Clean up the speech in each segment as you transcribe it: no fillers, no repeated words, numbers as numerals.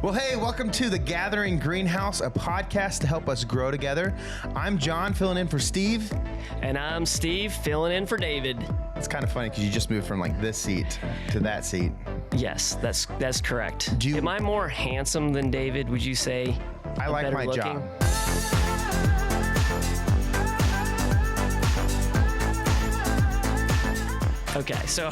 Well, hey, welcome to The Gathering Greenhouse, a podcast to help us grow together. I'm Jon, filling in for Steve. And I'm Steve, filling in for David. It's kind of funny because you just moved from like this seat to that seat. Yes, that's correct. Am I more handsome than David, would you say? I like my looking? job. Okay, so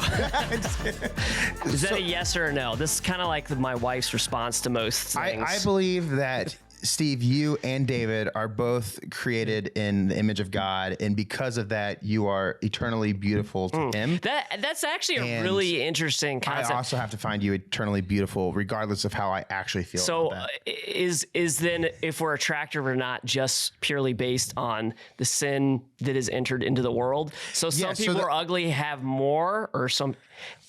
is that a yes or a no? This is kind of like my wife's response to most things. I believe that, Steve, you and David are both created in the image of God, and because of that, you are eternally beautiful to Him. That's actually a really interesting concept. I also have to find you eternally beautiful, regardless of how I actually feel. So, about that. is then if we're attractive or not just purely based on the sin that is entered into the world? So some people are ugly, have more, or some,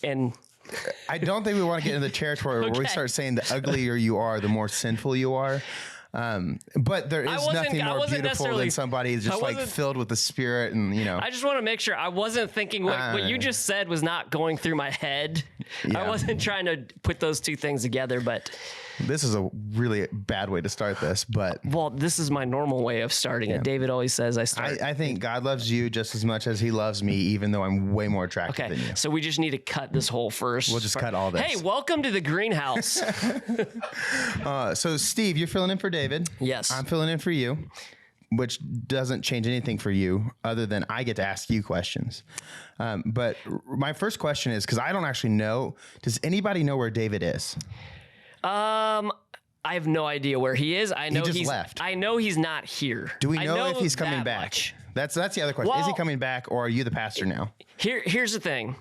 and. I don't think we want to get into the territory where we start saying the uglier you are, the more sinful you are. But there is nothing more beautiful than somebody just like filled with the Spirit, and I just want to make sure I wasn't thinking what you just said was not going through my head. Yeah. I wasn't trying to put those two things together, but this is a really bad way to start this. But this is my normal way of starting it. David always says I start. I think God loves you just as much as He loves me, even though I'm way more attractive than you. So we just need to cut this whole first. We'll just cut all this. Hey, welcome to the greenhouse. So Steve, you're filling in for David. Yes. I'm filling in for you, which doesn't change anything for you other than I get to ask you questions. But my first question is, because I don't actually know, does anybody know where David is? I have no idea where he is. I know he's left. I know he's not here. Do we know if he's coming back? Much. That's the other question. Well, is he coming back, or are you the pastor now? Here's the thing.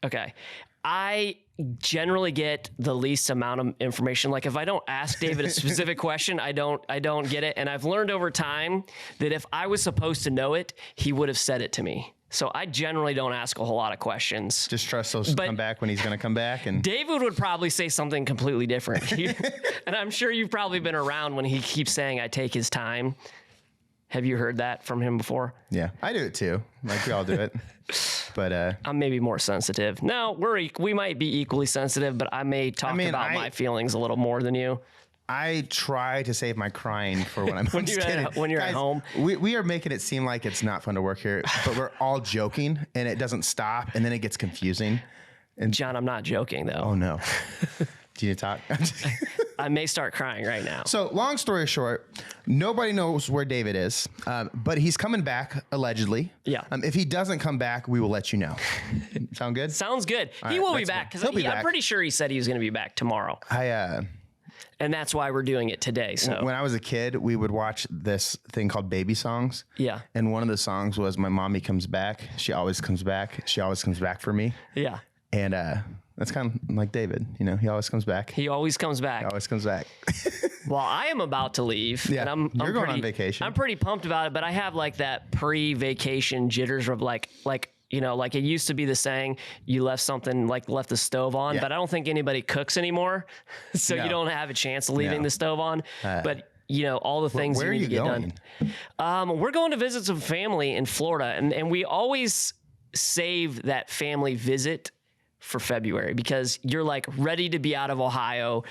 Okay. I generally get the least amount of information. Like if I don't ask David a specific question, I don't get it. And I've learned over time that if I was supposed to know it, he would have said it to me. So I generally don't ask a whole lot of questions. Just trust those to come back when he's going to come back. And David would probably say something completely different. And I'm sure you've probably been around when he keeps saying, I take his time. Have you heard that from him before? Yeah, I do it too. Like we all do it. But I'm maybe more sensitive. No, we might be equally sensitive, but I may talk about my feelings a little more than you. I try to save my crying for when I'm when you're Guys, at home. We are making it seem like it's not fun to work here, but we're all joking, and it doesn't stop, and then it gets confusing. And John, I'm not joking though. Oh no. Do you need to talk? I may start crying right now. So long story short, nobody knows where David is, but he's coming back allegedly. Yeah. If he doesn't come back, we will let you know. Sound good? Sounds good. He will be back because I'm pretty sure he said he was going to be back tomorrow. And that's why we're doing it today. So when I was a kid, we would watch this thing called Baby Songs. Yeah. And one of the songs was "My Mommy Comes Back. She always comes back. She always comes back for me." Yeah. And that's kind of like David. He always comes back. He always comes back. He always comes back. Well, I am about to leave. Yeah, and you're going on vacation. I'm pretty pumped about it, but I have like that pre-vacation jitters of like it used to be the saying, you left the stove on, but I don't think anybody cooks anymore. So you don't have a chance of leaving the stove on. But all the things you need to get done. We're going to visit some family in Florida, and we always save that family visit for February because you're like ready to be out of Ohio.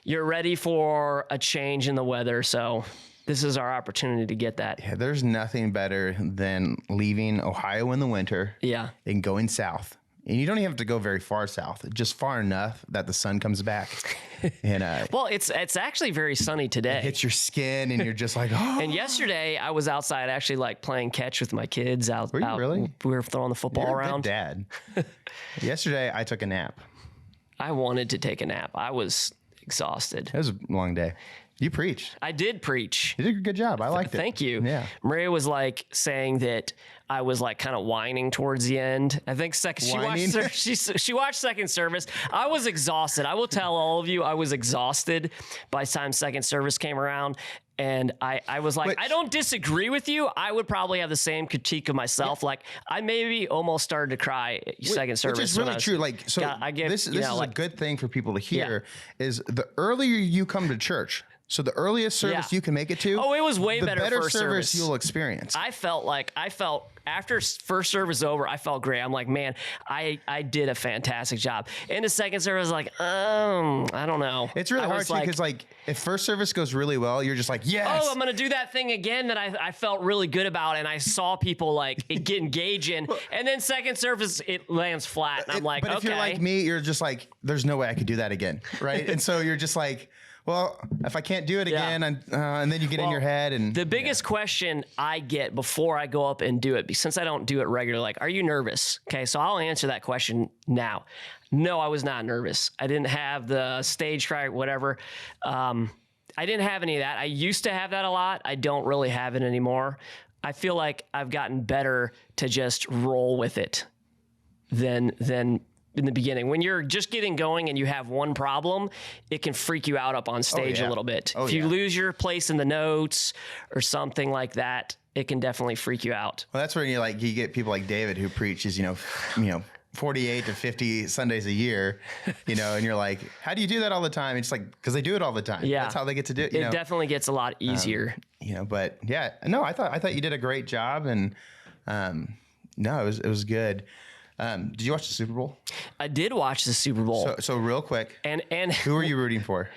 You're ready for a change in the weather. So this is our opportunity to get that. Yeah, there's nothing better than leaving Ohio in the winter and going south. And you don't even have to go very far south, just far enough that the sun comes back. And well, it's actually very sunny today. It hits your skin and you're just like, oh. And yesterday I was outside actually like playing catch with my kids out. Were you really? We were throwing the football You're around. A good dad. Yesterday I took a nap. I wanted to take a nap. I was exhausted. It was a long day. You preached. I did preach. You did a good job. I liked it. Thank you. Yeah. Maria was like saying that I was like kind of whining towards the end. I think she watched second service. I was exhausted. I will tell all of you I was exhausted by the time second service came around. And I was like, I don't disagree with you. I would probably have the same critique of myself. Yeah. Like I maybe almost started to cry second service. Which is really true. Like, so this is a good thing for people to hear is the earlier you come to church. So the earliest service you can make it to. Oh, it was way the better service first service you'll experience. I felt after first service over, I felt great. I'm like, man, I did a fantastic job. And the second service, like, I don't know. It's really hard too because like if first service goes really well, you're just like, yes. Oh, I'm gonna do that thing again that I felt really good about, and I saw people like get engaging. And then second service, it lands flat, and I'm like, but if you're like me, you're just like, there's no way I could do that again, right? And so you're just like, well, if I can't do it again, and then you get in your head. And the biggest question I get before I go up and do it, since I don't do it regularly, like, are you nervous? Okay, so I'll answer that question now. No, I was not nervous. I didn't have the stage fright, whatever. I didn't have any of that. I used to have that a lot. I don't really have it anymore. I feel like I've gotten better to just roll with it than in the beginning. When you're just getting going and you have one problem, it can freak you out up on stage a little bit. If you lose your place in the notes or something like that, it can definitely freak you out. Well, that's where you get people like David who preaches, 48 to 50 Sundays a year, and you're like, how do you do that all the time? It's like, because they do it all it time. Yeah. That's how they get to do it. It definitely gets a lot easier. But yeah, no, I thought you did a great job, and no, it was good. Did you watch the Super Bowl? I did watch the Super Bowl. So real quick, and who are you rooting for?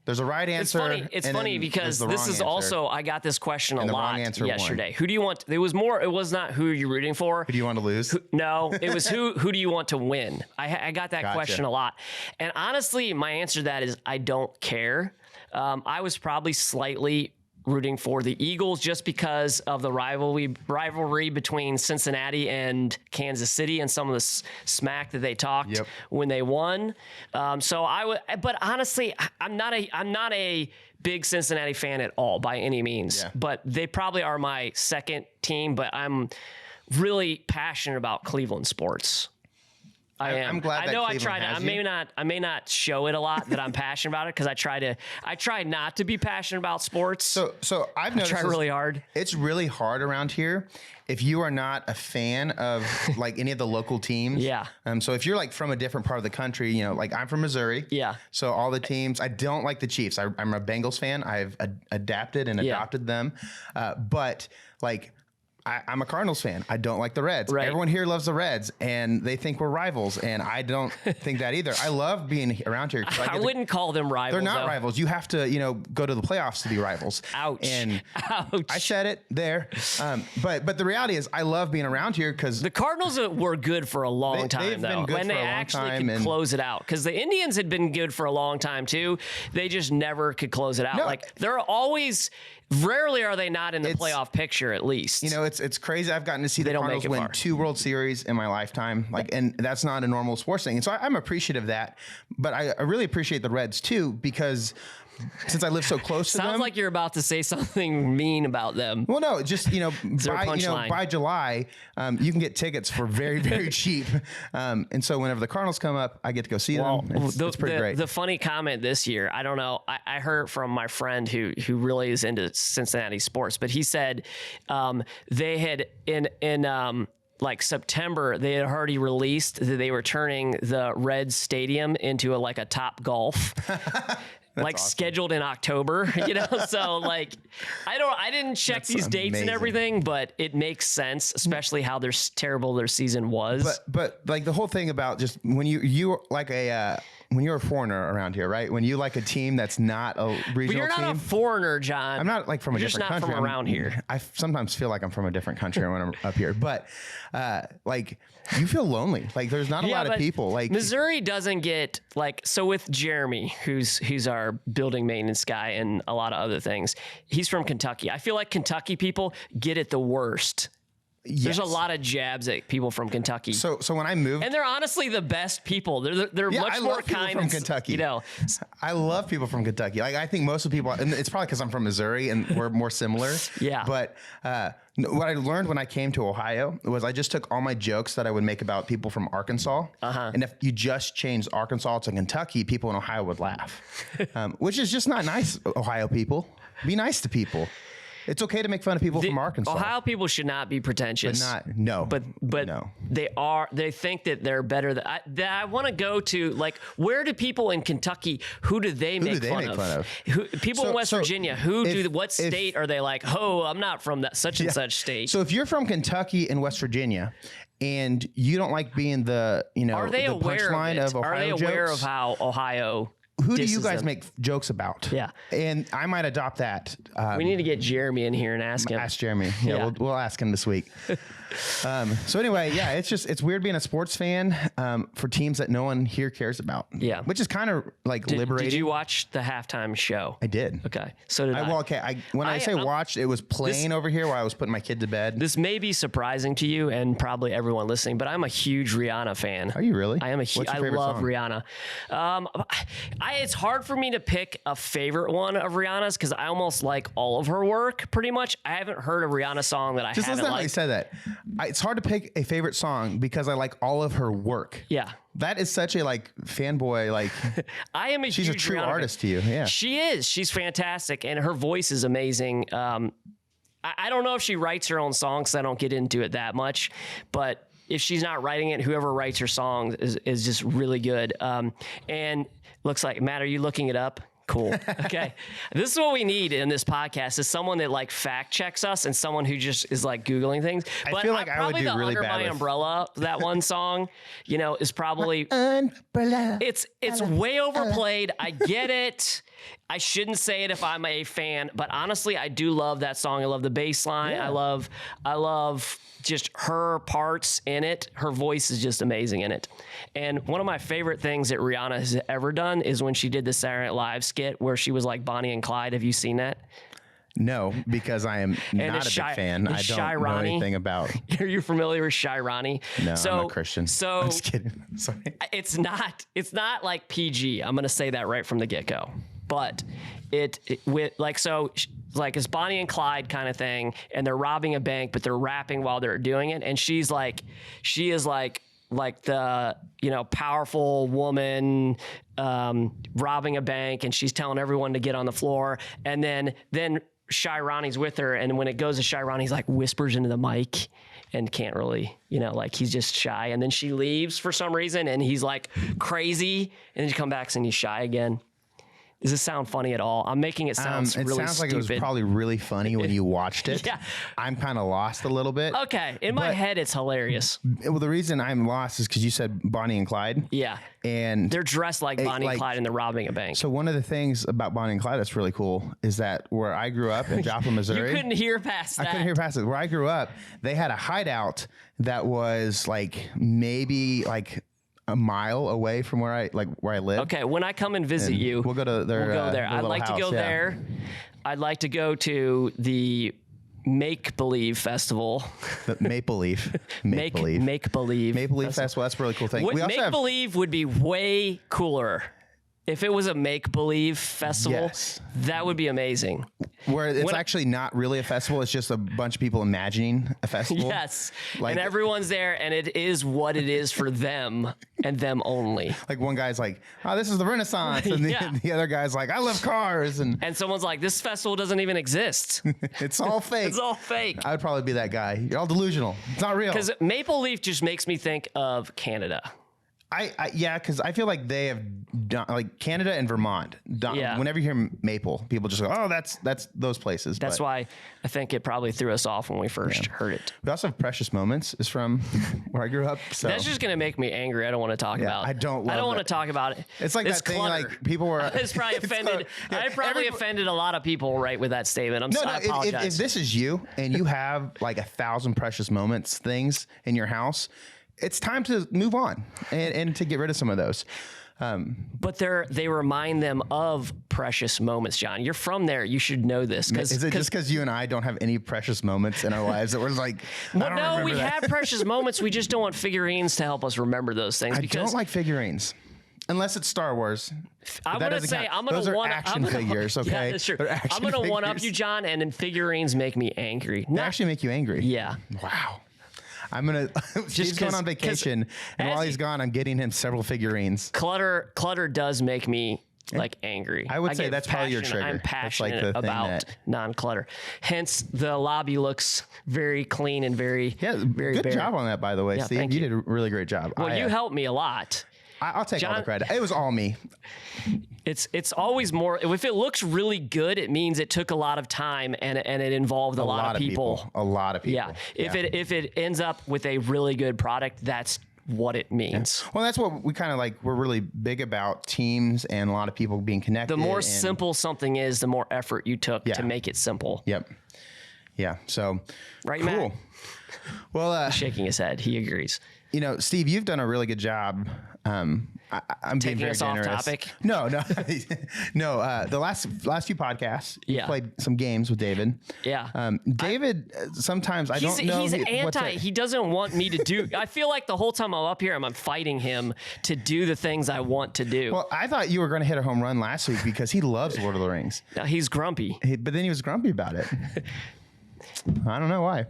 There's a right answer. It's funny because this is also, I got this question a lot yesterday. Won. Who do you want? It was not who are you rooting for? Who do you want to lose? No, it was who do you want to win? I got that question a lot. And honestly, my answer to that is I don't care. I was probably slightly rooting for the Eagles just because of the rivalry between Cincinnati and Kansas City and some of the smack that they talked when they won. But honestly, I'm not a big Cincinnati fan at all by any means. Yeah. But they probably are my second team. But I'm really passionate about Cleveland sports. I am. I'm glad. I know. I try to. I may not show it a lot that I'm passionate about it because I try not to be passionate about sports. So I've noticed. I try really hard. It's really hard around here if you are not a fan of like any of the local teams. Yeah. So if you're like from a different part of the country, like I'm from Missouri. Yeah. So all the teams, I don't like the Chiefs. I'm a Bengals fan. I've adapted and adopted them, but like. I'm a Cardinals fan. I don't like the Reds. Right. Everyone here loves the Reds, and they think we're rivals, and I don't think that either. I love being around here. I wouldn't call them rivals. They're not rivals. You have to, go to the playoffs to be rivals. Ouch. And ouch. I said it there. But the reality is, I love being around here because the Cardinals were good for a long time, though. When they actually could close it out, because the Indians had been good for a long time too. They just never could close it out. No. Like they're always. Rarely are they not in the playoff picture, at least. It's crazy. I've gotten to see the Cardinals win 2 World Series in my lifetime. And that's not a normal sports thing. And so I'm appreciative of that. But I really appreciate the Reds too, because since I live so close to them. Sounds like you're about to say something mean about them. Well, no, just, by July, you can get tickets for very, very cheap. And so whenever the Cardinals come up, I get to go see them. It's pretty great. The funny comment this year, I don't know, I heard from my friend who really is into Cincinnati sports, but he said they had in like September, they had already released that they were turning the Reds stadium into a Top Golf. Like awesome. Scheduled in October, so like, I didn't check these dates and everything, but it makes sense, especially how terrible their season was. But like the whole thing about just when you're like when you're a foreigner around here, right? When you like a team that's not a regional team. But you're not a foreigner, John. I'm not like from a different country. You're just not from around here. I sometimes feel like I'm from a different country when I'm up here, but like you feel lonely. Like there's not a lot of people. Like Missouri doesn't get so with Jeremy, who's our building maintenance guy and a lot of other things. He's from Kentucky. I feel like Kentucky people get it the worst. Yes. There's a lot of jabs at people from Kentucky. So when I moved, and they're honestly the best people. They're much more kind from Kentucky. I love people from Kentucky. Like I think most of the people, and it's probably because I'm from Missouri and we're more similar. Yeah. But what I learned when I came to Ohio was I just took all my jokes that I would make about people from Arkansas, and if you just changed Arkansas to Kentucky, people in Ohio would laugh, which is just not nice. Ohio people, be nice to people. It's okay to make fun of people from Arkansas. Ohio people should not be pretentious. But no. They are. They think that they're better. I want to go to, like, where do people in Kentucky? Who do they make fun of? People in West Virginia. What state are they like? Oh, I'm not from that such and such state. So if you're from Kentucky and West Virginia, and you don't like being the are they the aware punchline of Ohio Are they aware jokes, of how Ohio? Who do you guys make jokes about? Yeah. And I might adopt that. We need to get Jeremy in here and ask him. Ask Jeremy. Yeah. We'll ask him this week. So anyway, yeah, it's weird being a sports fan for teams that no one here cares about. Yeah. Which is kind of like liberating. Did you watch the halftime show? I did. Okay. So did I. Well, okay. When I say watched, it was playing over here while I was putting my kid to bed. This may be surprising to you and probably everyone listening, but I'm a huge Rihanna fan. Are you really? I am a huge. I love song? Rihanna. It's hard for me to pick a favorite one of Rihanna's because I almost like all of her work pretty much. I haven't heard a Rihanna song that I haven't liked. How you said that. It's hard to pick a favorite song because I like all of her work. Yeah. That is such a fanboy. I am she's a true artist to you. Yeah. She is. She's fantastic. And her voice is amazing. I don't know if she writes her own songs. So I don't get into it that much, but if she's not writing it, whoever writes her songs is just really good. And looks like, Matt, are you looking it up? Cool. Okay. This is what we need in this podcast is someone that fact checks us and someone who just is Googling things. But I feel like I would do really bad Under My Umbrella, that one song, is probably Umbrella. It's way overplayed. I get it. I shouldn't say it if I'm a fan, but honestly, I do love that song. I love the bass line. Yeah. I love just her parts in it. Her voice is just amazing in it. And one of my favorite things that Rihanna has ever done is when she did the Saturday Night Live skit where she was like Bonnie and Clyde. Have you seen that? No, because I am not a big fan. I don't know anything about. Are you familiar with Shy Ronnie? No, I'm a Christian. So I'm just kidding. Sorry. It's not like PG. I'm going to say that right from the get-go. But it's Bonnie and Clyde kind of thing, and they're robbing a bank, but they're rapping while they're doing it. And she is like the powerful woman robbing a bank, and she's telling everyone to get on the floor. And then Shy Ronnie's with her, and when it goes to Shy Ronnie, he's whispers into the mic and can't really, he's just shy. And then she leaves for some reason, and he's crazy, and then she comes back and he's shy again. Does this sound funny at all? I'm making it sound really stupid. It sounds like it was probably really funny when you watched it. Yeah. I'm kind of lost a little bit. Okay. In my head, it's hilarious. Well, the reason I'm lost is because you said Bonnie and Clyde. Yeah. And they're dressed like Bonnie and Clyde and they're robbing a bank. So one of the things about Bonnie and Clyde that's really cool is that where I grew up in Joplin, Missouri. You couldn't hear past that. I couldn't hear past it. Where I grew up, they had a hideout that was maybe a mile away from where I live. Okay, when I come and visit you, we'll go to their. We'll go there. I'd like to go there. I'd like to go to the Make Believe Festival. The Maple Leaf. Make Believe. Maple Leaf Festival. That's a really cool thing. Make Believe would be way cooler. If it was a make-believe festival, that would be amazing. Where it's actually not really a festival. It's just a bunch of people imagining a festival. Yes. And everyone's there, and it is what it is for them and them only. One guy's oh, this is the Renaissance. And the other guy's I love cars. And someone's this festival doesn't even exist. It's all fake. It's all fake. I would probably be that guy. You're all delusional. It's not real. Because Maple Leaf just makes me think of Canada. Because I feel like they have done Canada and Vermont. Whenever you hear maple, people just go, "Oh, that's those places." That's why I think it probably threw us off when we first heard it. We also have Precious Moments is from where I grew up. So that's just gonna make me angry. I don't want to talk about. I don't want to talk about it. It's that clutter. Thing people were. It's probably offended. I probably offended a lot of people with that statement. I apologize. If this is you and you have 1,000 Precious Moments things in your house, it's time to move on and to get rid of some of those. But they remind them of precious moments, John. You're from there. You should know this. Is it just because you and I don't have any precious moments in our lives that we're no, we have precious moments. We just don't want figurines to help us remember those things. I don't like figurines. Unless it's Star Wars. I'm going to say, those are action figures, okay? Yeah, that's true. I'm going to one-up you, John, and then figurines make me angry. They actually make you angry? Yeah. Wow. I'm going to, Steve's going on vacation, and while he's gone, I'm getting him several figurines. Clutter does make me like angry. I would say that's probably your trigger. I'm passionate about non-clutter. Hence, the lobby looks very clean and very very good bare. job on that, by the way, Steve. You did a really great job. Well, you helped me a lot. I'll take all the credit. It was all me. It's always more. If it looks really good, it means it took a lot of time and it involved a lot of people. A lot of people. Yeah. If it ends up with a really good product, that's what it means. Yeah. Well, that's what we kind of like. We're really big about teams and a lot of people being connected. The more simple something is, the more effort you took to make it simple. Yep. Yeah. So right, cool. Matt? Well, shaking his head, he agrees. You know, Steve, you've done a really good job. I'm being very generous. Off topic. No. The last few podcasts, you played some games with David. Yeah. David, sometimes I don't know. He's he doesn't want me to do. I feel like the whole time I'm up here, I'm fighting him to do the things I want to do. Well, I thought you were going to hit a home run last week because he loves Lord of the Rings. No, he's grumpy. But then he was grumpy about it. I don't know why.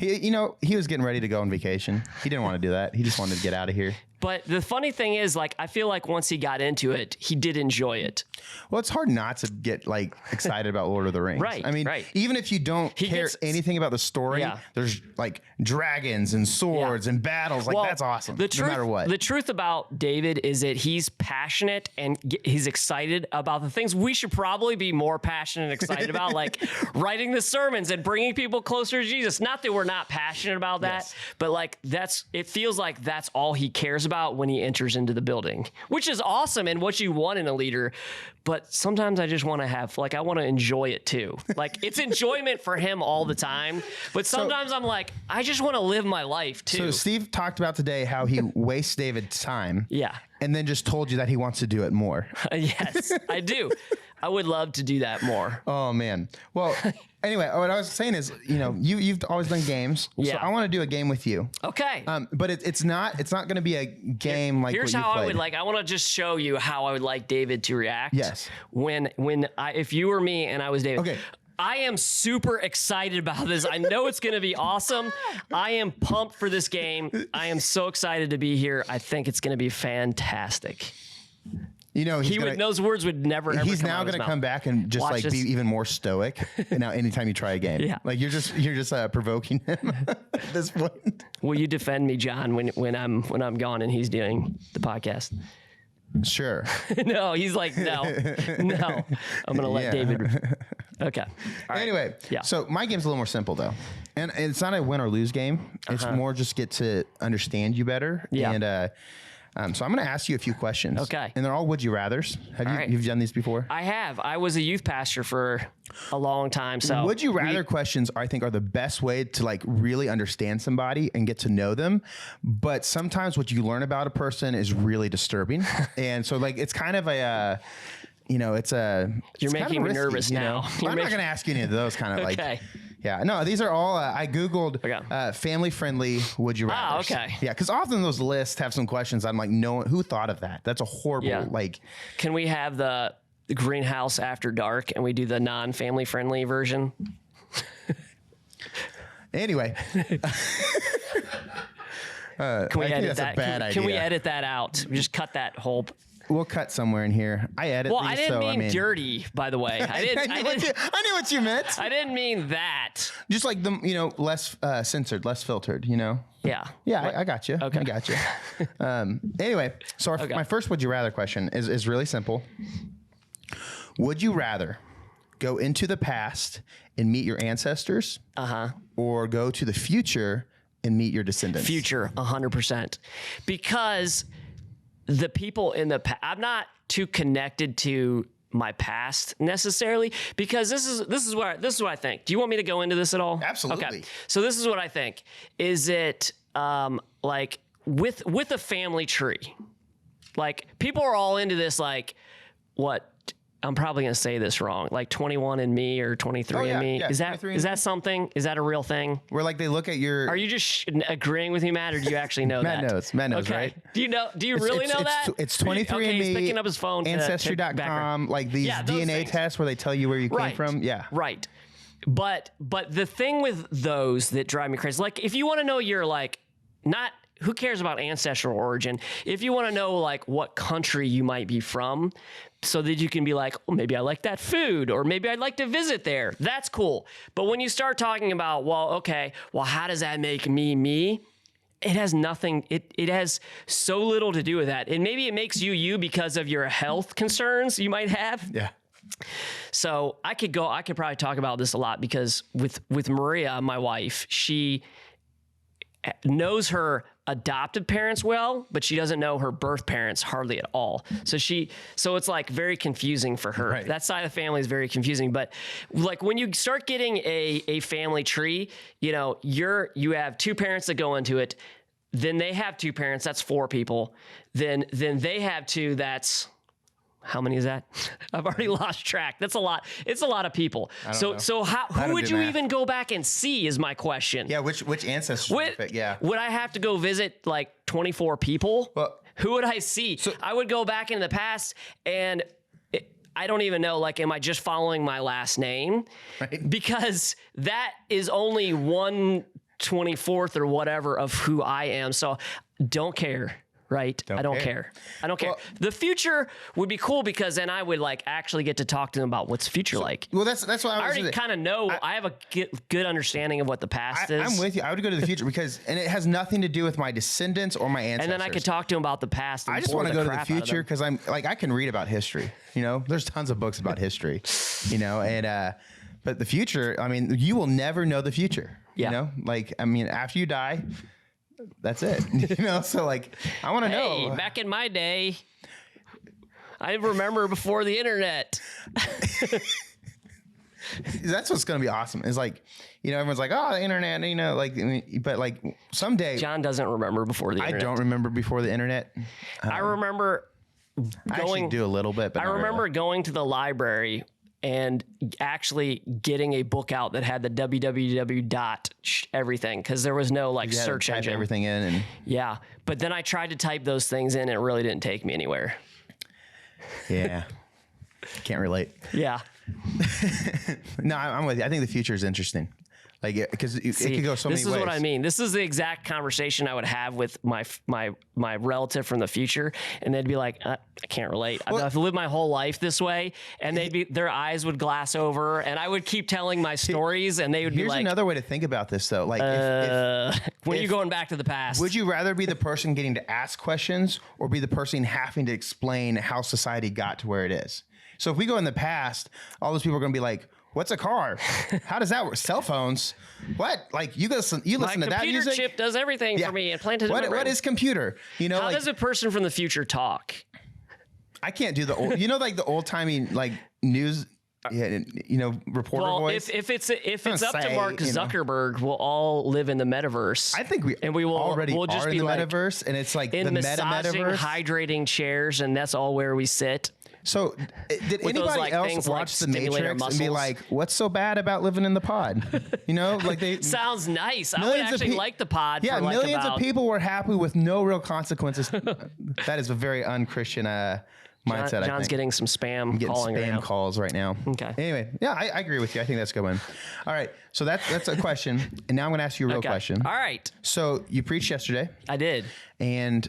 He was getting ready to go on vacation. He didn't want to do that. He just wanted to get out of here. But the funny thing is, like, I feel like once he got into it, he did enjoy it. Well, it's hard not to get like excited about Lord of the Rings. Right. I mean, even if you don't care anything about the story, there's like dragons and swords and battles. Like that's awesome. No matter what. The truth about David is that he's passionate and he's excited about the things we should probably be more passionate and excited about, like writing the sermons and bringing people closer to Jesus. Not that we're not passionate about that, but like it feels like that's all he cares about when he enters into the building, which is awesome and what you want in a leader. But sometimes I just want to I want to enjoy it too. Like it's enjoyment for him all the time. But sometimes I'm like, I just want to live my life too. So Steve talked about today how he wastes David's time. Yeah. And then just told you that he wants to do it more. Yes, I do. I would love to do that more. Oh man. Well, anyway, what I was saying is, you've always done games. Yeah. So I want to do a game with you. Okay. But it's not going to be a game like here's what you how played. I would like. I want to just show you how I would like David to react. Yes. If you were me and I was David. Okay. I am super excited about this. I know it's going to be awesome. I am pumped for this game. I am so excited to be here. I think it's going to be fantastic. Those words would never. He's now going to come back and just be even more stoic. Now, anytime you try a game, like you're just provoking him at this point. Will you defend me, John, when I'm gone and he's doing the podcast? Sure. No, he's like, no. I'm going to let David. Okay. All right. Anyway, so my game's a little more simple though. And it's not a win or lose game. It's more just get to understand you better. Yeah. And so I'm going to ask you a few questions. Okay. And they're all would you rathers. You've done these before? I have. I was a youth pastor for a long time. So would you rather questions I think are the best way to like really understand somebody and get to know them. But sometimes what you learn about a person is really disturbing. And so like it's kind of a you're making me nervous now. I'm not going to ask you any of those kind of like. Yeah, no, these are all, I Googled family-friendly would you rather. Oh, okay. Yeah, because often those lists have some questions I'm like, no, who thought of that? That's a horrible, like. Can we have the greenhouse after dark and we do the non-family friendly version? Anyway. Can we edit that? Can we edit that out? Just cut that whole. We'll cut somewhere in here. I edit. Well, these, I didn't mean so, dirty, by the way. I knew what you meant. I didn't mean that. Just like the, less censored, less filtered. Yeah. Yeah, I got you. Okay. I got you. Anyway, so my first would you rather question is really simple. Would you rather go into the past and meet your ancestors, or go to the future and meet your descendants? Future, 100%, because. The people in the past, I'm not too connected to my past necessarily, because this is what I think. Do you want me to go into this at all? Absolutely. Okay. So this is what I think. Is it like with a family tree? Like people are all into this, like what? I'm probably going to say this wrong, like 21andMe or 23andMe. Yeah, is that something? Is that a real thing? Where like they look at your... Are you just agreeing with me, Matt, or do you actually know Matt that? Matt knows, okay. right? Do you really know that? It's 23andMe, okay, he's picking up his phone. Ancestry.com, like these DNA tests where they tell you where you came from. Yeah. Right. But the thing with those that drive me crazy, like if you want to know your like, not... Who cares about ancestral origin? If you want to know like what country you might be from, so that you can be like, oh, maybe I like that food, or maybe I'd like to visit there. That's cool. But when you start talking about, well, how does that make me? It has nothing. It has so little to do with that. And maybe it makes you because of your health concerns you might have. Yeah. So I could probably talk about this a lot, because with Maria, my wife, she knows her adoptive parents well, but she doesn't know her birth parents hardly at all. So it's like very confusing for her. Right. That side of the family is very confusing. But like when you start getting a family tree, you have two parents that go into it. Then they have two parents. That's four people. Then they have two. That's, how many is that? I've already lost track. That's a lot. It's a lot of people. So who would you even go back and see is my question. Yeah, which ancestors would you pick? Yeah. Would I have to go visit like 24 people? Well, who would I see? I would go back in the past, and I don't even know, like, am I just following my last name? Right. Because that is only 1/24 or whatever of who I am. So don't care. Right. I don't care. Well, the future would be cool, because then I would like actually get to talk to them about what's the future like. Well, that's what I already kind of know. I have a good understanding of what the past is. I'm with you. I would go to the future and it has nothing to do with my descendants or my ancestors. And then I could talk to them about the past. And I just want to go to the future because I'm like, I can read about history, there's tons of books about history, but the future, I mean, you will never know the future, after you die, that's it. So like, I want to know. Back in my day, I remember before the internet. That's what's going to be awesome. Is like, everyone's like, oh, the internet, but like someday. John doesn't remember before the internet. I don't remember before the internet. I remember I actually do a little bit, but I remember going to the library and actually getting a book out that had the www. Everything, because there was no like search engine. Everything in, and yeah. But then I tried to type those things in, and it really didn't take me anywhere. Yeah, can't relate. Yeah. No, I'm with you. I think the future is interesting. Like, because it could go so many ways. This is what I mean. This is the exact conversation I would have with my relative from the future, and they'd be like, I can't relate. I've lived my whole life this way, and their eyes would glass over, and I would keep telling my stories, and they would be like, here's another way to think about this, though. Like, when you're going back to the past, would you rather be the person getting to ask questions or be the person having to explain how society got to where it is? So if we go in the past, all those people are going to be like, what's a car? How does that work? Cell phones? What? Like you listen to that music? My computer chip does everything for me. Implanted in my brain. What is computer? How does a person from the future talk? I can't do the old. Like the old timey like news. Reporter voice. If it's up to Mark Zuckerberg, we'll all live in the metaverse. I think we will already are in the metaverse, and it's like in the massaging, metaverse, hydrating chairs, and that's all where we sit. So, did anybody else watch The Matrix and be like, "What's so bad about living in the pod?" Like they sounds nice. I would actually like the pod. Yeah, for millions of people were happy with no real consequences. That is a very unchristian mindset. John's getting some spam calls right now. Okay. Anyway, yeah, I agree with you. I think that's a good one. All right, so that's a question, and now I'm going to ask you a real question. All right. So you preached yesterday. I did. And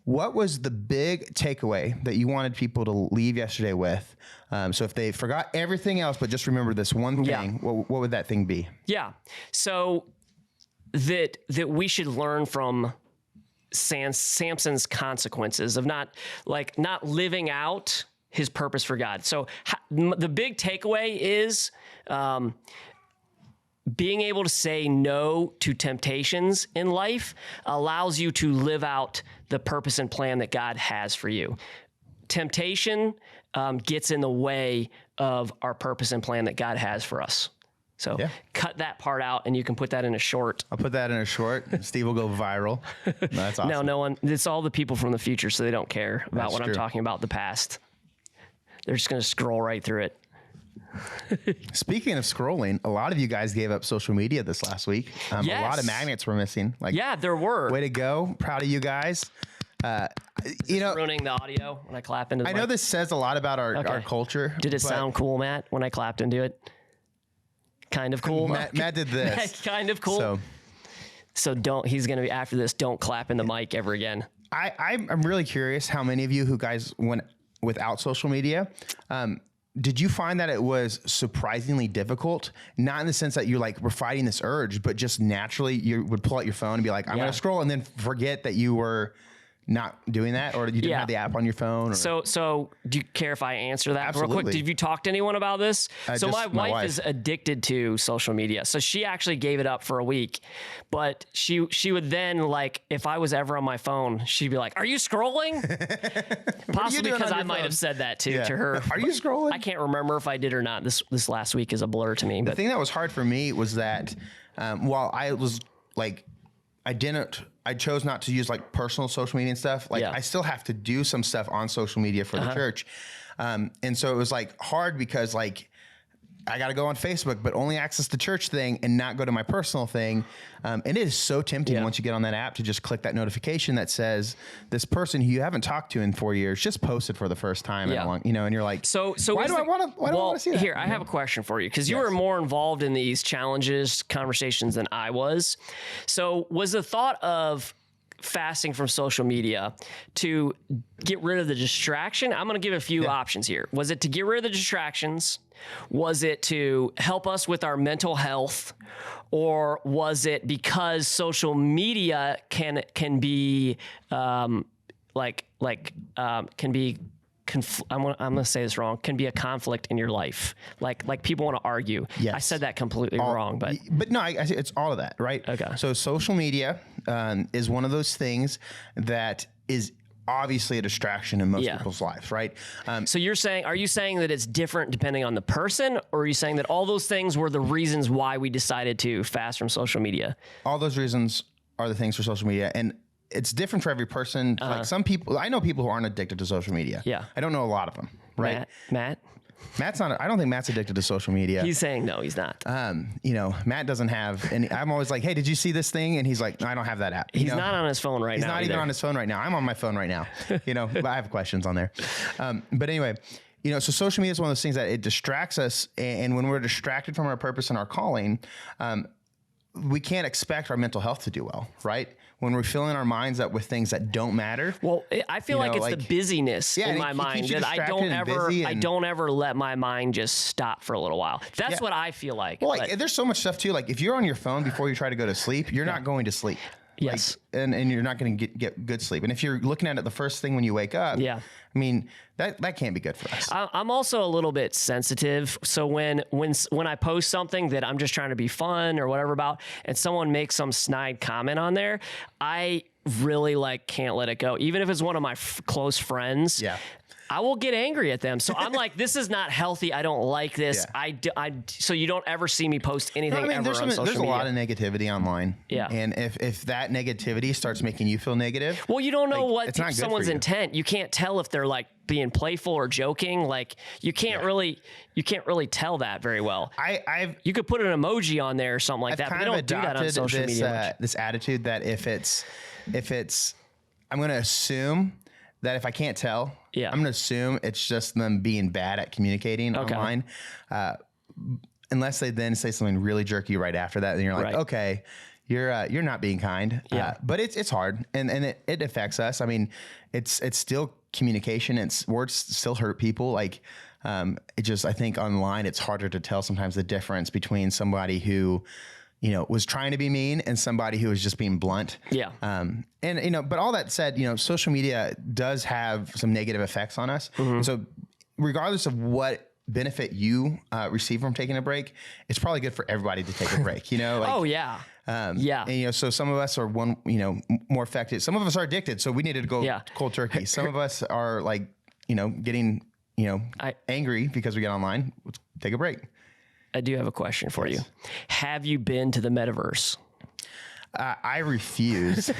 what was the big takeaway that you wanted people to leave yesterday with? So if they forgot everything else, but just remember this one thing, what would that thing be? Yeah. So that we should learn from Samson's consequences of not living out his purpose for God. So the big takeaway is being able to say no to temptations in life allows you to live out the purpose and plan that God has for you. Temptation gets in the way of our purpose and plan that God has for us. So cut that part out, and you can put that in a short. I'll put that in a short. Steve will go viral. That's awesome. No one. It's all the people from the future, so they don't care about what I'm talking about, the past. They're just going to scroll right through it. Speaking of scrolling, a lot of you guys gave up social media this last week. A lot of magnets were missing. There were. Way to go. Proud of you guys. Ruining the audio when I clap into the mic. I know this says a lot about our culture. Did it sound cool, Matt, when I clapped into it? Kind of cool. Matt did this. Kind of cool. So he's going to be after this, don't clap in the mic ever again. I'm really curious how many of you who guys, when without social media. Did you find that it was surprisingly difficult? Not in the sense that you're like, we're fighting this urge, but just naturally you would pull out your phone and be like, I'm going to scroll, and then forget that you were not doing that, or you didn't have the app on your phone? Or? So do you care if I answer that Absolutely. real quick? Did you talk to anyone about this? So my wife is addicted to social media. So she actually gave it up for a week, but she would then, like, if I was ever on my phone, she'd be like, are you scrolling? Possibly because I might have said that to her. Are you scrolling? I can't remember if I did or not. This last week is a blur to me. The thing that was hard for me was that while I was like, I chose not to use like personal social media and stuff. Like I still have to do some stuff on social media for the church. And so it was like hard because like I got to go on Facebook, but only access the church thing and not go to my personal thing. And it is so tempting once you get on that app to just click that notification that says this person who you haven't talked to in 4 years just posted for the first time. And you're like, so why do I want to see that? Here, I have a question for you, because you were more involved in these challenges, conversations than I was. So was the thought of fasting from social media to get rid of the distraction? I'm going to give a few options here. Was it to get rid of the distractions? Was it to help us with our mental health? Or was it because social media can be I'm going to say this wrong, can be a conflict in your life. Like people want to argue. Yes. I said that completely wrong, but no, I it's all of that, right? Okay. So social media is one of those things that is obviously a distraction in most people's lives, right? So are you saying that it's different depending on the person, or are you saying that all those things were the reasons why we decided to fast from social media? All those reasons are the things for social media, and it's different for every person. Like some people, I know people who aren't addicted to social media. Yeah. I don't know a lot of them, right? Matt's not, I don't think Matt's addicted to social media. He's saying no, he's not. Matt doesn't have any. I'm always like, hey, did you see this thing? And he's like, no, I don't have that app. He's not on his phone right now. He's not even on his phone right now. I'm on my phone right now. But I have questions on there. But anyway, so social media is one of those things that it distracts us. And when we're distracted from our purpose and our calling, we can't expect our mental health to do well, right? When we're filling our minds up with things that don't matter. Well, I feel like it's the busyness in my mind that I don't ever let my mind just stop for a little while. That's what I feel like. Well, there's so much stuff too. Like if you're on your phone before you try to go to sleep, you're not going to sleep. Yes. And you're not going to get good sleep. And if you're looking at it the first thing when you wake up, I mean, that can't be good for us. I'm also a little bit sensitive. So when I post something that I'm just trying to be fun or whatever about, and someone makes some snide comment on there, I really can't let it go. Even if it's one of my close friends. Yeah. I will get angry at them. So I'm like, this is not healthy. I don't like this. Yeah. So you don't ever see me post anything ever on social media. There's a lot of negativity online. Yeah. And if that negativity starts making you feel negative. Well, you don't know what someone's intent. You can't tell if they're being playful or joking. You can't really tell that very well. You could put an emoji on there or something like that, but they don't do that on social media. This attitude that if it's, I'm going to assume that if I can't tell, I'm going to assume it's just them being bad at communicating online. Unless they then say something really jerky right after that, then you're like, okay, you're not being kind. Yeah. But it's hard and it affects us. I mean, it's still communication. Words still hurt people. I think online it's harder to tell sometimes the difference between somebody who, was trying to be mean and somebody who was just being blunt. Yeah. But all that said, social media does have some negative effects on us. Mm-hmm. So regardless of what benefit you receive from taking a break, it's probably good for everybody to take a break, oh yeah. And, so some of us are more affected. Some of us are addicted. So we needed to go cold turkey. Some of us are getting, angry because we get online. Let's take a break. I do have a question for you. Have you been to the metaverse? I refuse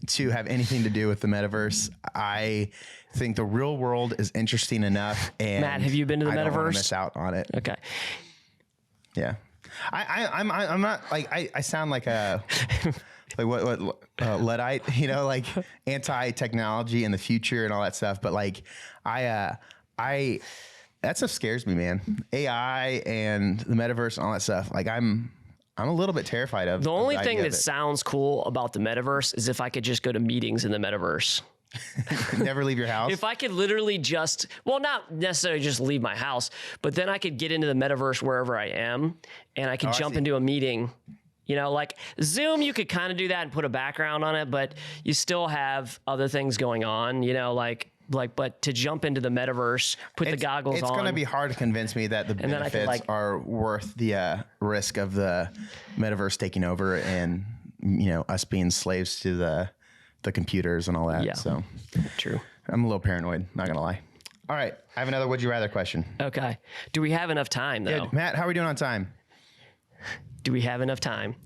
to have anything to do with the metaverse. I think the real world is interesting enough. And Matt, have you been to the metaverse? I don't want to miss out on it. Okay. Yeah. I'm not I sound like a Luddite, anti-technology in the future and all that stuff. But that stuff scares me, man. AI and the metaverse and all that stuff. I'm a little bit terrified of. The only thing that sounds cool about the metaverse is if I could just go to meetings in the metaverse. Never leave your house. If I could literally not necessarily just leave my house, but then I could get into the metaverse wherever I am, and I could jump into a meeting. You know, like Zoom, you could kind of do that and put a background on it, but you still have other things going on, you know, but to jump into the metaverse, put the goggles on. It's going to be hard to convince me that the benefits are worth the risk of the metaverse taking over and, you know, us being slaves to the computers and all that. Yeah. So True. I'm a little paranoid, not going to lie. All right. I have another would you rather question. Okay. Do we have enough time, though? Yeah, Matt, how are we doing on time? Do we have enough time?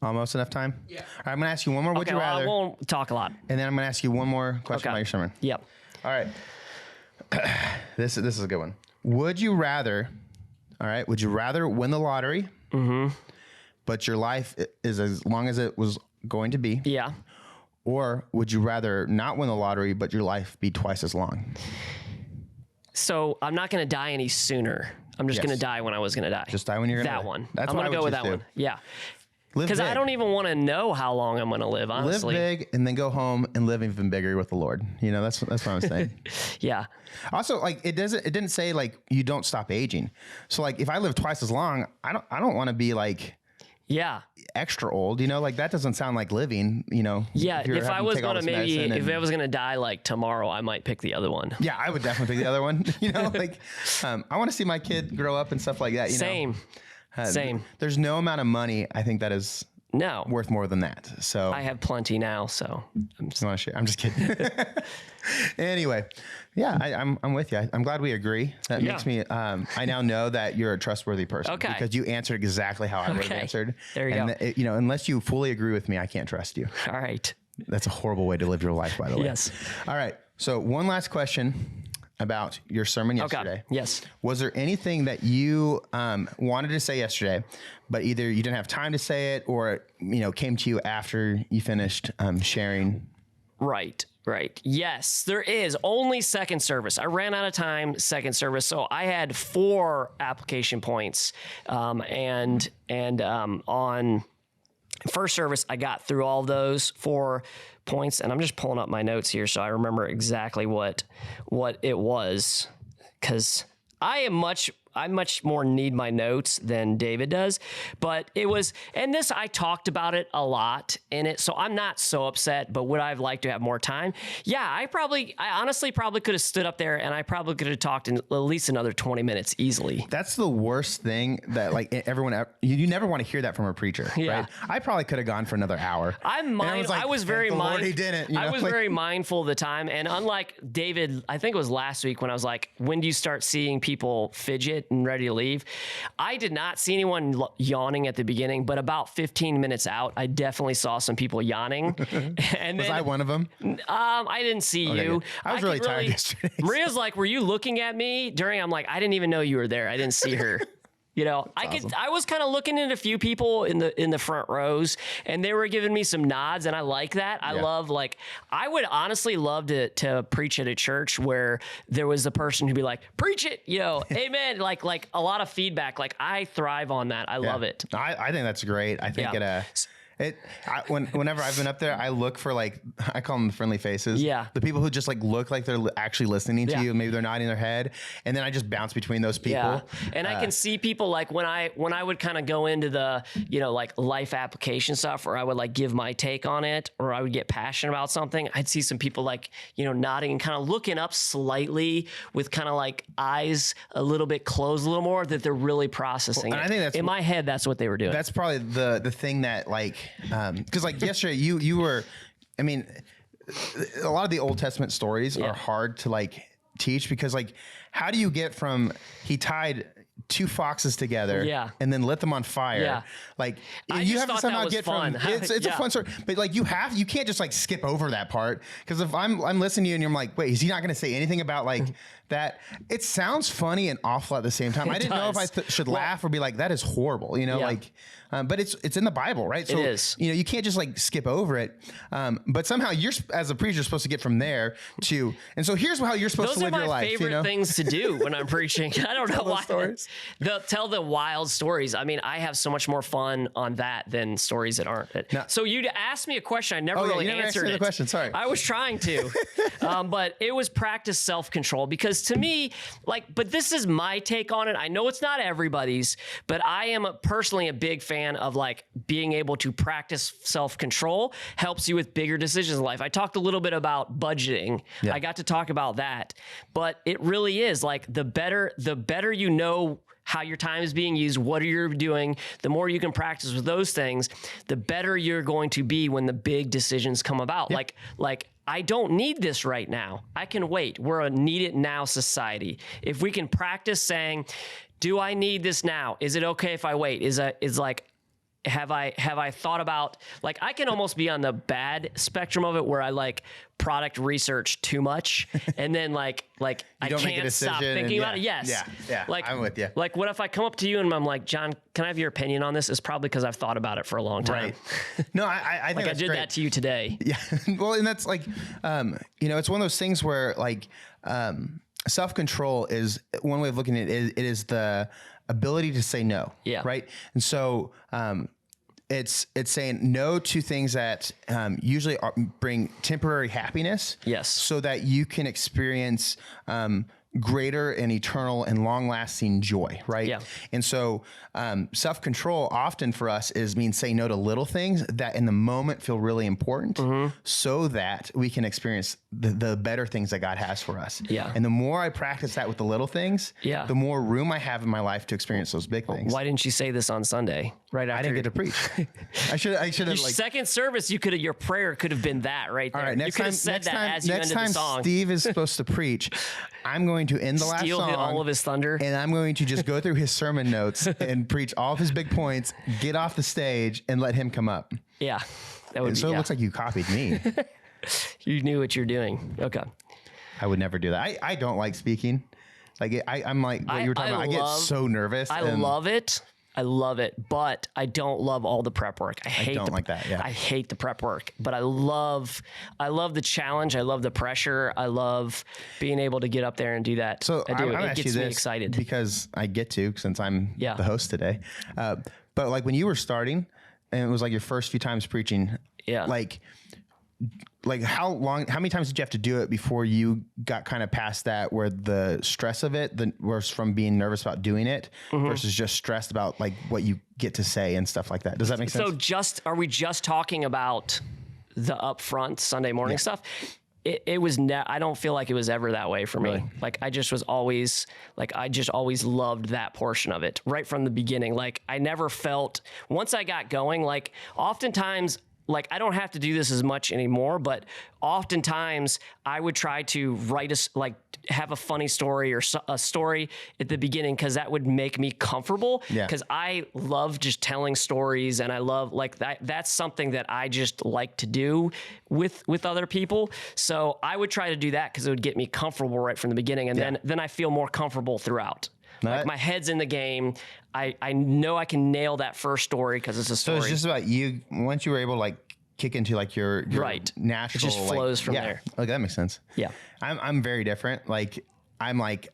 Almost enough time? Yeah. All right, I'm going to ask you one more would you rather. I won't talk a lot. And then I'm going to ask you one more question about your sermon. Yep. All right. This is a good one. Would you rather win the lottery, but your life is as long as it was going to be? Yeah. Or would you rather not win the lottery, but your life be twice as long? So I'm not going to die any sooner. I'm just going to die when I was going to die. Just die when you're going to die. That one. That's I'm what going to go with that choose one. too. Yeah. Live Because big. I don't even want to know how long I'm going to live, honestly. Live big and then go home and live even bigger with the Lord. You know, that's what I'm saying. Yeah. Also, like it didn't say like you don't stop aging. So like if I live twice as long, I don't want to be like extra old, you know, like that doesn't sound like living, you know. Yeah, if I was going to if I was going to die like tomorrow, I might pick the other one. Yeah, I would definitely pick the other one. You know, like I want to see my kid grow up and stuff like that. You know? Same. There's no amount of money I think that is worth more than that. So I have plenty now. So I'm just kidding. Anyway, yeah, I'm with you. I'm glad we agree. That makes me. I now know that you're a trustworthy person. Okay. Because you answered exactly how I would have answered. There you go. You know, unless you fully agree with me, I can't trust you. All right. That's a horrible way to live your life, by the way. Yes. All right. So one last question about your sermon yesterday. Okay. Yes. Was there anything that you wanted to say yesterday, but either you didn't have time to say it, or you know came to you after you finished sharing? Right. Yes, there is only second service. I ran out of time second service, so I had 4 application points, and on first service I got through all of those 4 points, and I'm just pulling up my notes here so I remember exactly what it was, because I much more need my notes than David does, but it was, and this, I talked about it a lot in it, so I'm not so upset, but would I have liked to have more time? Yeah, I honestly probably could have stood up there and I probably could have talked in at least another 20 minutes easily. That's the worst thing that like everyone, you never want to hear that from a preacher, right? I probably could have gone for another hour. I was very mindful of the time, and unlike David, I think it was last week when I was like, when do you start seeing people fidget and ready to leave? I did not see anyone yawning at the beginning, but about 15 minutes out, I definitely saw some people yawning. And was I one of them? I didn't see you. Good. I was really tired yesterday. Maria's like, were you looking at me during? I'm like, I didn't even know you were there. I didn't see her. You know, I was kind of looking at a few people in the front rows, and they were giving me some nods, and I like that. I love, like, I would honestly love to preach at a church where there was a person who'd be like, preach it, you know, amen. Like a lot of feedback. Like, I thrive on that. I love it. I think that's great. I think whenever I've been up there, I look for like, I call them the friendly faces. Yeah. The people who just like look like they're actually listening to you. Maybe they're nodding their head. And then I just bounce between those people. Yeah. And I can see people like when I would kind of go into the, you know, like life application stuff, or I would like give my take on it, or I would get passionate about something. I'd see some people like, you know, nodding and kind of looking up slightly with kind of like eyes a little bit closed a little more, that they're really processing it. I think that's in my head, that's what they were doing. That's probably the thing that like, because like yesterday you were, I mean, a lot of the Old Testament stories are hard to like teach, because like, how do you get from he tied 2 foxes together and then lit them on fire? Like you have to somehow get fun. It's a fun story, but like you can't just like skip over that part, because if I'm listening to you and you're like, wait, is he not going to say anything about like that? It sounds funny and awful at the same time. I didn't know if I should laugh or be like, that is horrible, you know, like but it's in the Bible, right? So, it is. You can't just like skip over it. But somehow you're, as a preacher, supposed to get from there to, and so here's how you're supposed to live your life. Those are my favorite things to do when I'm preaching. I don't know why. They'll tell the wild stories. I mean, I have so much more fun on that than stories that aren't. So you asked me a question. I never really answered it. The question. Sorry. I was trying to, but it was practice self-control, because to me, but this is my take on it. I know it's not everybody's, but I am personally a big fan of being able to practice self-control. Helps you with bigger decisions in life. I talked a little bit about budgeting. Yeah. I got to talk about that, but it really is the better you know how your time is being used, what are you doing, the more you can practice with those things, the better you're going to be when the big decisions come about. Yeah. I don't need this right now. I can wait. We're a need it now society. If we can practice saying, do I need this now? Is it okay if I wait? Have I thought about, I can almost be on the bad spectrum of it, where I product research too much, and then I can't stop thinking about it. Yes. Yeah. I'm with you. What if I come up to you and I'm like, John, can I have your opinion on this? It's probably because I've thought about it for a long time. Right. No, I think I did great. that to you today. Yeah. Well, and that's it's one of those things where self-control is one way of looking at it. It is the ability to say no. Yeah. Right. And so, it's saying no to things that usually bring temporary happiness. Yes. So that you can experience greater and eternal and long-lasting joy, right? Yeah. And so self-control often for us means saying no to little things that in the moment feel really important, so that we can experience the better things that God has for us. Yeah. And the more I practice that with the little things, the more room I have in my life to experience those big things. Why didn't you say this on Sunday? Right after I didn't get to preach. I should have second service. Your prayer could have been that right there. All right, next time Steve is supposed to preach, I'm going to end the last song, all of his thunder, and I'm going to just go through his sermon notes and preach all of his big points, get off the stage, and let him come up. Yeah, that would. So it looks like you copied me. You knew what you're doing. Okay. I would never do that. I don't like speaking. I'm like what you were talking about. I get so nervous. I love it. I love it, but I don't love all the prep work. I hate the prep work, but I love the challenge. I love the pressure. I love being able to get up there and do that. So it gets me excited because I get to, since I'm the host today. But when you were starting and it was your first few times preaching, how many times did you have to do it before you got kind of past that, where the stress of it was from being nervous about doing it versus just stressed about what you get to say and stuff like that? Does that make sense? So are we just talking about the upfront Sunday morning stuff? It was I don't feel like it was ever that way for me. Really? I just was always I just always loved that portion of it right from the beginning. I never felt, once I got going, oftentimes, I don't have to do this as much anymore, but oftentimes I would try to write have a funny story or a story at the beginning, because that would make me comfortable. Because I love just telling stories, and I love that. That's something that I just like to do with other people. So I would try to do that because it would get me comfortable right from the beginning, and then I feel more comfortable throughout. My head's in the game. I know I can nail that first story because it's a story. So it's just about you. Once you were able to kick into your right natural, it just flows from there. Okay, that makes sense. Yeah, I'm very different. I'm up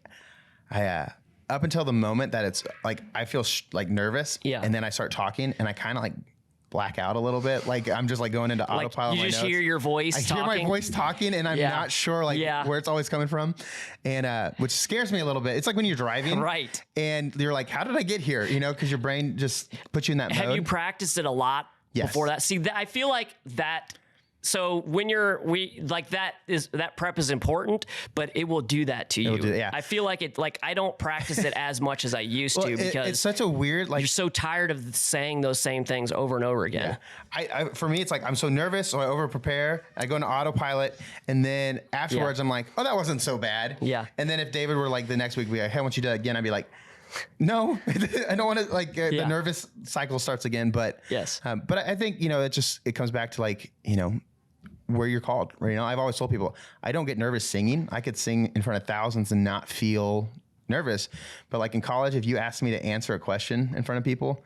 until the moment that it's I feel nervous. Yeah, and then I start talking and I kind of black out a little bit. I'm just going into autopilot. You just hear your voice talking. I hear my voice talking and I'm not sure where it's always coming from. And which scares me a little bit. It's like when you're driving. Right. And you're how did I get here? Because your brain just puts you in that mode. Have you practiced it a lot before that? See, I feel like that. So when that prep is important, but it will do that to you. I feel like it, I don't practice it as much as I used to, because it's such a weird, you're so tired of saying those same things over and over again. Yeah. For me, it's I'm so nervous, so I over prepare. I go into autopilot, and then afterwards I'm oh, that wasn't so bad. Yeah. And then if David were the next week, be hey, I want you to do that again, I'd be no, I don't want to the nervous cycle starts again. But yes. But I think, it comes back to where you're called, right? I've always told people I don't get nervous singing. I could sing in front of thousands and not feel nervous. But in college, if you asked me to answer a question in front of people,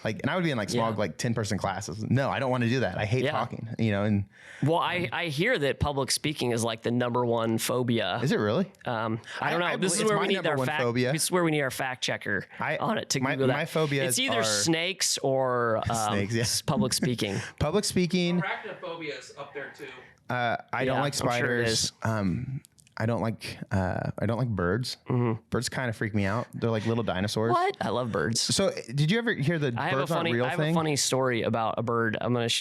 Like, and I would be in like small, like 10-person classes. No, I don't want to do that. I hate talking, and. Well, I hear that public speaking is like the #1 phobia. Is it really? I don't know. This is where we need our This is where we need our fact checker on it to Google that. My phobia it's either snakes or public speaking. Public speaking. Arachnophobia is up there too. I don't like spiders. I don't like birds. Birds kind of freak me out. They're like little dinosaurs. What? I love birds. So, did you ever hear the birds aren't real thing? I have a funny story about a bird.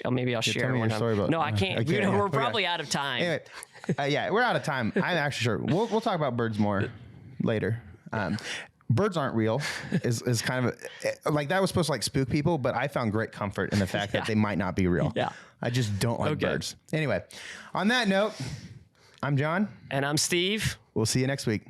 Maybe I'll share one time. No, I can't. We're probably out of time. Anyway, we're out of time. I'm actually sure. We'll talk about birds more later. Birds aren't real is kind of like that was supposed to like spook people, but I found great comfort in the fact that they might not be real. Yeah. I just don't like birds. Anyway, on that note, I'm Jon. And I'm Steve. We'll see you next week.